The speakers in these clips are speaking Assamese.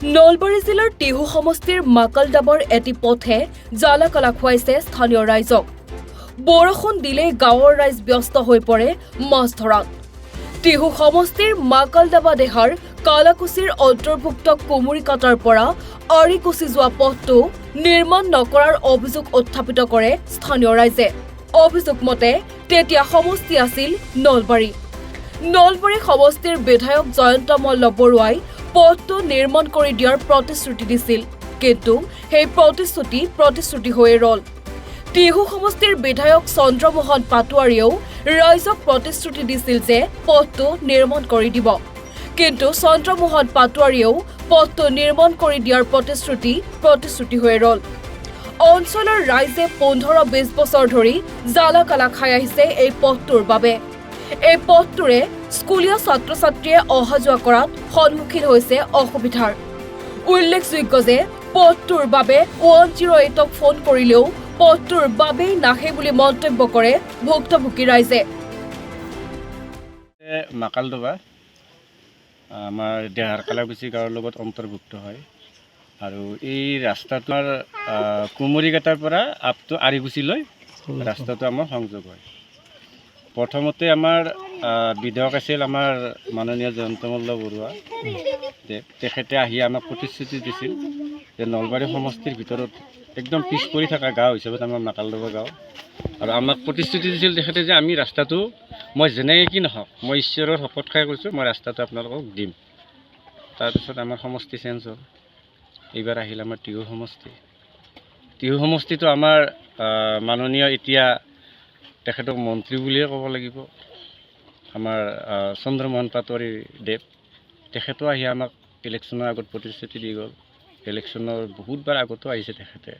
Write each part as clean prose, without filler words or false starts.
নলবাৰী জিলাৰ টিহু সমষ্টিৰ মাকালদাবৰ এটি পথে জ্বালা-কালা খুৱাইছে স্থানীয় ৰাইজক। বৰষুণ দিলেই গাঁৱৰ ৰাইজ ব্যস্ত হৈ পৰে মাছ ধৰাত। টিহু সমষ্টিৰ মাকালদাবা দেহাৰ কালাকুছিৰ অন্তৰ্ভুক্ত কুমুৰিকাটাৰ পৰা আৰিকুছি যোৱা পথটো নিৰ্মাণ নকৰাৰ অভিযোগ উত্থাপিত কৰে স্থানীয় ৰাইজে। অভিযোগ মতে তেতিয়া সমষ্টি আছিল নলবাৰী। নলবাৰী সমষ্টিৰ বিধায়ক জয়ন্ত মল্ল বৰুৱাই পথটো নিৰ্মাণ কৰি দিয়াৰ প্ৰতিশ্ৰুতি দিছিল, কিন্তু সেই প্ৰতিশ্ৰুতি হৈয়ে ৰল। টিহু সমষ্টিৰ বিধায়ক চন্দ্ৰমোহন পাটোৱাৰীয়েও ৰাইজক প্ৰতিশ্ৰুতি দিছিল যে পথটো নিৰ্মাণ কৰি দিব, কিন্তু চন্দ্ৰমোহন পাটোৱাৰীয়েও পথটো নিৰ্মাণ কৰি দিয়াৰ প্ৰতিশ্ৰুতি হৈয়ে ৰল। অঞ্চলৰ ৰাইজে 15-20 বছৰ ধৰি জ্বালা-কালা খাই আহিছে এই পথটোৰ বাবে। এই পথটোৰে স্কুলীয়া ছাত্ৰ-ছাত্ৰীয়ে অহা যোৱা কৰাত সন্মুখীন হৈছে অসুবিধাৰ। উল্লেখযোগ্য যে পথটোৰ বাবে 108ক ফোন কৰিলেও পথটোৰ বাবেই নাহে বুলি মন্তব্য কৰে ভুক্তভোগী ৰাইজে। মাকালদবা আমাৰ দেহাৰ কালাকুছি গাঁৱৰ লগত অন্তৰ্ভুক্ত হয় আৰু এই ৰাস্তাটোৰ কুমুৰিকাটাৰ পৰা আপটো আৰিকুছিলৈ ৰাস্তাটো আমাৰ সংযোগ হয়। প্ৰথমতে আমাৰ বিধায়ক আছিল আমাৰ মাননীয় জয়ন্ত মল্ল বৰুৱা। তেখেতে আহি আমাক প্ৰতিশ্ৰুতি দিছিল যে নলবাৰী সমষ্টিৰ ভিতৰত একদম পিছ পৰি থকা গাঁও হিচাপত আমাৰ মাকালদবা গাঁও, আৰু আমাক প্ৰতিশ্ৰুতি দিছিল তেখেতে যে আমি ৰাস্তাটো মই যেনেকৈ কি নহওক মই ঈশ্বৰৰ শপত খাই কৈছোঁ মই ৰাস্তাটো আপোনালোকক দিম। তাৰপিছত আমাৰ সমষ্টি চেঞ্জ হ'ল। এইবাৰ আহিল আমাৰ টিহু সমষ্টি। টিহু সমষ্টিটো আমাৰ মাননীয় এতিয়া তেখেতক মন্ত্ৰী বুলিয়ে ক'ব লাগিব, আমাৰ চন্দ্ৰমোহন পাটোৱাৰী দেৱ। তেখেতো আহি আমাক ইলেকশ্যনৰ আগত প্ৰতিশ্ৰুতি দি গ'ল। ইলেকশ্যনৰ বহুতবাৰ আগতো আহিছে তেখেতে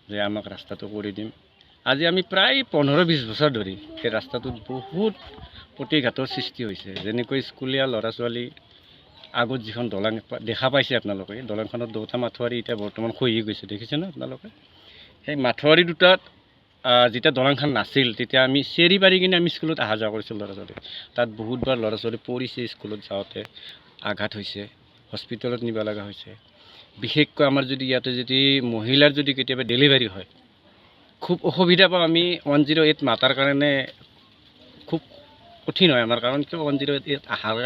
যে আমাক ৰাস্তাটো কৰি দিম। আজি আমি প্ৰায় 15-20 বছৰ ধৰি সেই ৰাস্তাটোত বহুত প্ৰতিঘাতৰ সৃষ্টি হৈছে। যেনেকৈ স্কুলীয়া ল'ৰা ছোৱালী আগত যিখন দলং দেখা পাইছে আপোনালোকে, দলংখনত দুটা মাথাউৰি এতিয়া বৰ্তমান খহি গৈছে, দেখিছে ন আপোনালোকে? সেই মাথাউৰি দুটাত যেতিয়া দলংখন নাছিল তেতিয়া আমি চেৰি পাৰি কিনে আমি স্কুলত অহা যোৱা কৰিছিলোঁ ল'ৰা ছোৱালী। তাত বহুতবাৰ ল'ৰা ছোৱালী পৰিছে, স্কুলত যাওঁতে আঘাত হৈছে, হস্পিটেলত নিব লগা হৈছে। বিশেষকৈ আমাৰ যদি ইয়াতে যদি মহিলাৰ যদি কেতিয়াবা ডেলিভাৰী হয় খুব অসুবিধা পাওঁ আমি। 108 মাতাৰ কাৰণে খুব কঠিন হয় আমাৰ, কাৰণ কিয় 108 আহাৰ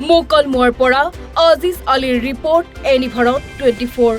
মুকলমুৱাৰ পৰা আজিজ আলীৰ ৰিপৰ্ট, এনি ভাৰত 24।